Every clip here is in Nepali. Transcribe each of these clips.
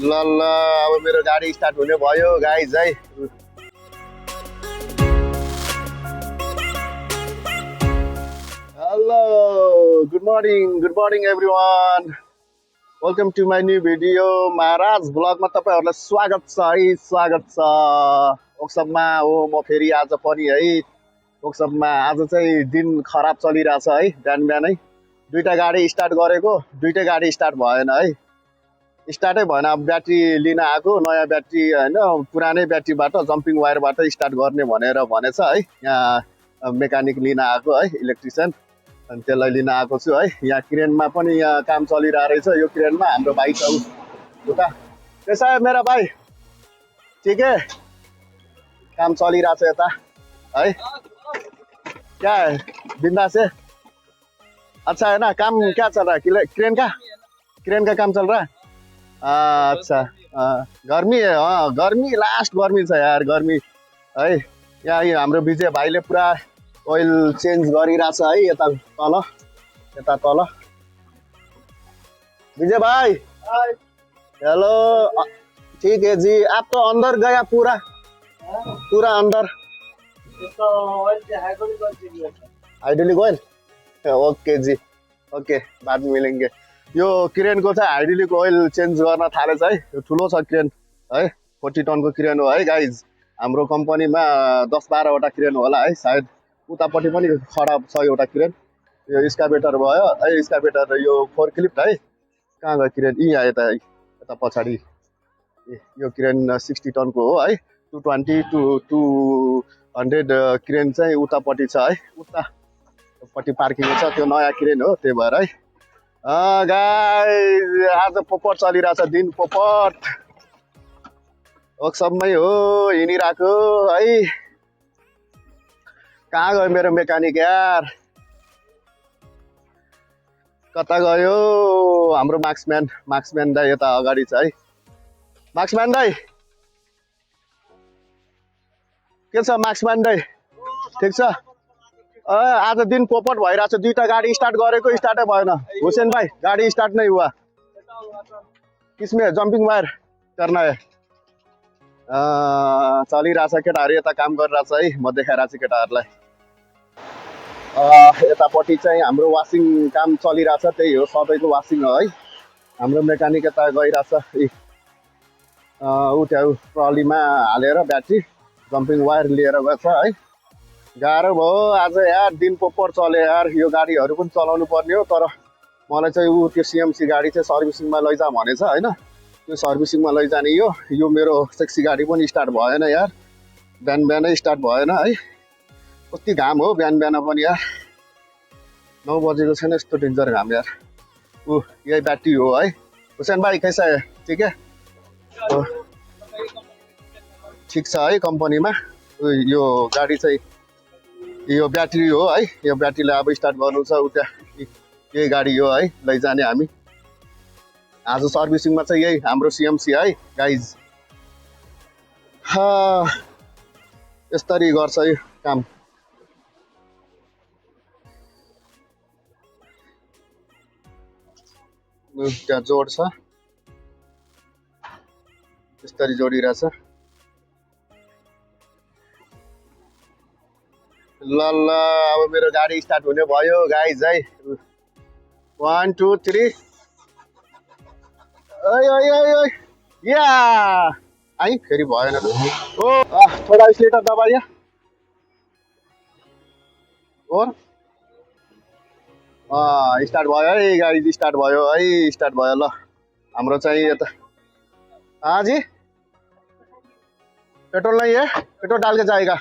ल ल अब मेरो गाडी स्टार्ट हुने भयो गाइज है। Hello good morning everyone, welcome to my new video महाराज ब्लगमा तपाईँहरूलाई स्वागत छ है, स्वागत छ। वर्कसपमा हो म फेरि आज पनि है वर्कसपमा। आज चाहिँ दिन खराब चलिरहेछ है, बिहानै दुईटा गाडी स्टार्ट गरेको, दुईटै गाडी स्टार्ट भएन है, स्टार्टै भएन। अब ब्याट्री लिन आएको, नयाँ ब्याट्री होइन, पुरानै ब्याट्रीबाट जम्पिङ वायरबाट स्टार्ट गर्ने भनेर भनेछ है। यहाँ मेकानिक लिन आएको है, इलेक्ट्रिसियन, अनि त्यसलाई लिन आएको छु है। यहाँ क्रेनमा पनि यहाँ काम चलिरहेको रहेछ, यो क्रेनमा हाम्रो भाइ छ उता। त्यसो है मेरा भाइ, ठिकै काम चलिरहेछ यता है। क्या है बिंदास है? अच्छा है ना काम? क्या चल रहा है? क्रेन का काम चल रहा है। अच्छा गर्मी है, गर्मी लास्ट गर्मी छ यार, गर्मी है। यहाँ हाम्रो विजय भाइले पुरा ओइल चेन्ज गरिरहेछ है, यता तल। विजय भाई हेलो, ठीक है जी। आप तो अंदर गया पूरा अंदर। हाइड्रोलिक ऑयल, ओके जी, ओके बाद में मिलेंगे। यो क्रेनको चाहिँ हाइड्रोलिक ओइल चेन्ज गर्न थालेछ है। यो ठुलो छ क्रेन है, 40 टनको क्रेन हो है गाइज। हाम्रो कम्पनीमा 10-12 वटा क्रेन होला है सायद। उतापट्टि पनि खराब छ एउटा क्रेन, यो स्काभेटर भयो है, स्काभेटर यो फोर्कलिफ्ट है। कहाँ गयो क्रेन? यहाँ यता पछाडि यो क्रेन 60 टनको हो है। 220 to 200 क्रेन चाहिँ उतापट्टि छ है, उतापट्टि पार्किङ छ, त्यो नयाँ क्रेन हो, त्यही भएर है। गाइस आज पोपट चलिरहेछ, दिन पोपट वर्कसपमै हो, हिँडिरहेको है। कहाँ गयो मेरो मेकानिक यार, कता गयो हाम्रो मार्क्सम्यान दाइ? यता अगाडि छ है मार्क्सम्यान दाइ। के छ मार्क्सम्यान दाइ, ठिक छ? आज दिन पोपट भइरहेछ, दुईटा गाडी स्टार्ट गरेको, स्टार्टै भएन। हुसेन भाइ गाडी स्टार्ट नै हुआ, किसमें जम्पिङ वायर करना है। चलिरहेछ, केटाहरू यता काम गरिरहेछ है, म देखाइरहेको छु केटाहरूलाई। यतापट्टि चाहिँ हाम्रो वासिङ काम चलिरहेछ, त्यही हो सबैको वासिङ हो है। हाम्रो मेकानिक यता गइरहेछ, ऊ त्यहाँ ट्रलीमा हालेर ब्याट्री जम्पिङ वायर लिएर गएछ है। गाह्रो भयो आज यार, दिन पोपर चल्यो यार। यो गाडीहरू पनि चलाउनु पर्ने हो, तर मलाई चाहिँ ऊ त्यो सिएमसी गाडी चाहिँ सर्भिसिङमा लैजा भनेछ होइन, त्यो सर्भिसिङमा लैजाने। यो मेरो सेक्सी गाडी पनि स्टार्ट भएन यार, बिहानै स्टार्ट भएन है। कति घाम हो बिहान पनि यार, 9 बजेको छैन, यस्तो डेन्जर घाम यार। यही ब्याट्री हो है। हुसेन भाइ कैसा है? ठिक है, ठिक छ है कम्पनीमा। यो गाडी चाहिँ यो ब्याट्री हो है, यो ब्याट्रीलाई अब स्टार्ट गर्नु छ उता, यही गाडी हो है लैजाने हामी। आज सर्भिसिङमा चाहिँ यही हाम्रो सिएमसी है गाइज। यसरी गर्छ यो काम। त्यहाँ जोड छ, यसरी जोडिरहेछ। ल अब मेरो गाडी स्टार्ट हुने भयो गाइज है। 1 2 3 या आई फेरि भएन। थोड़ा एक्सिलेटर दबाइए और स्टार्ट भयो है गाडी, स्टार्ट भयो है, स्टार्ट भयो। ल हाम्रो चाहिँ यता हाँ जी, पेट्रोल नहीं है, पेट्रोल डाल के जाएगा।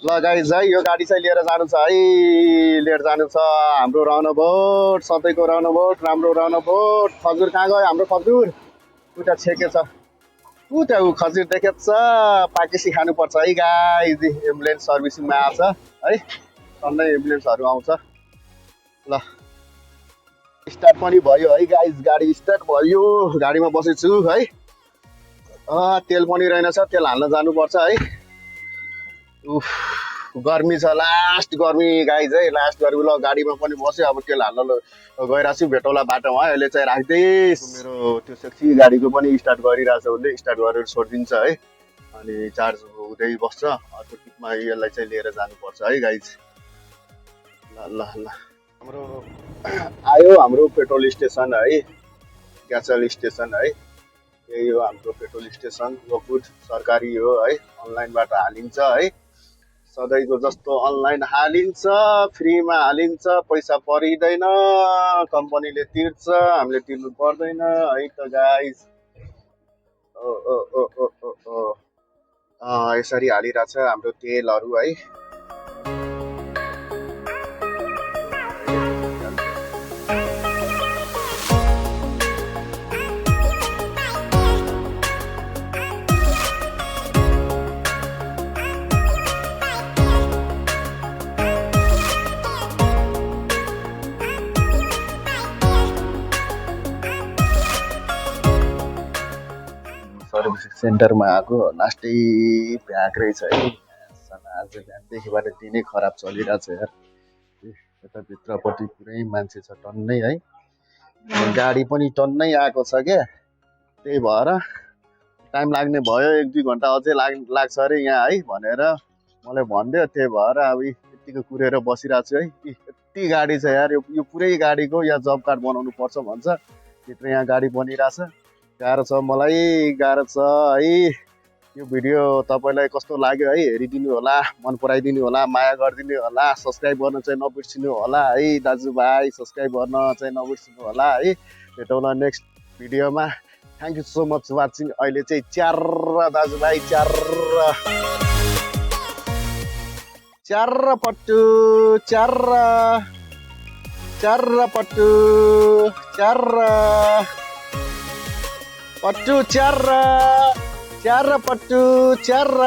ल गाइज है, यो गाडी चाहिँ लिएर जानु छ है, लिएर जानु छ। हाम्रो रनबोट, सधैँको रनबोट, राम्रो रनबोट। खजुर कहाँ गयो हाम्रो खजुर? उता छेकेछ, उता खजुर देखेछ, पाकेसी खानुपर्छ है गाइज। एम्बुलेन्स सर्भिसिङमा आछ है, सधैँ एम्बुलेन्सहरू आउँछ। ल स्टार्ट पनि भयो है गाइज, गाडी स्टार्ट भयो, गाडीमा बसेको छु है। तेल पनि रहेनछ, तेल हाल्न जानुपर्छ है। गर्मी छ, लास्ट गर्मी गाइज है, लास्ट गर्मी। ल गाडीमा पनि बस्यो, अब तेल हाल्न गइरहेको छु, भेटौँला बाटोमा। अहिले चाहिँ राख्दैछु। मेरो त्यो सेक्सी गाडीको पनि स्टार्ट गरिरहेछ, उसले स्टार्ट गरेर छोडिदिन्छ है, अनि चार्ज हुँदै बस्छ। अर्को टिपमा यसलाई चाहिँ लिएर जानुपर्छ है गाइज। ल ल ल हाम्रो आयो हाम्रो पेट्रोल स्टेसन है, ग्यासल स्टेसन है। यही हो हाम्रो पेट्रोल स्टेसन। गुड सरकारी हो है, अनलाइनबाट हालिन्छ है, सधैँको जस्तो अनलाइन हालिन्छ, फ्रीमा हालिन्छ, पैसा परिँदैन, कम्पनीले तिर्छ, हामीले तिर्नु पर्दैन है त गाइज। ओ ओ ओ ओ ओ ओ यसरी हालिरहेछ हाम्रो तेलहरू है। सर्भिस सेन्टरमा आएको, लास्टै भ्याक रहेछ है। आज बिहानदेखिबाट दिनै खराब चलिरहेछ यार। यताभित्रपट्टि पुरै मान्छे छ टन्नै है, गाडी पनि टन्नै आएको छ क्या, त्यही भएर टाइम लाग्ने भयो। 1-2 घन्टा अझै लाग्छ अरे यहाँ है भनेर मलाई भनिदियो, त्यही भएर अब यतिको कुरेर बसिरहेको छु है। यति गाडी छ यार, यो पुरै गाडीको यहाँ जब कार्ड बनाउनु पर्छ भन्छ, भित्र यहाँ गाडी बनिरहेछ। गाह्रो छ मलाई, गाह्रो छ है। यो भिडियो तपाईँलाई कस्तो लाग्यो है, हेरिदिनु होला, मन पराइदिनु होला, माया गरिदिनु होला, सब्सक्राइब गर्न चाहिँ नबिर्सिनु होला है दाजुभाइ, सब्सक्राइब गर्न चाहिँ नबिर्सिनु होला है। भेटौँला नेक्स्ट भिडियोमा। Thank you so much watching. अहिले चाहिँ च्यार्र दाजुभाइ, च्यार्र पट्टु, च्यार्र पट्टु, पट्टु च्यार्र पट्टु च्यार्र।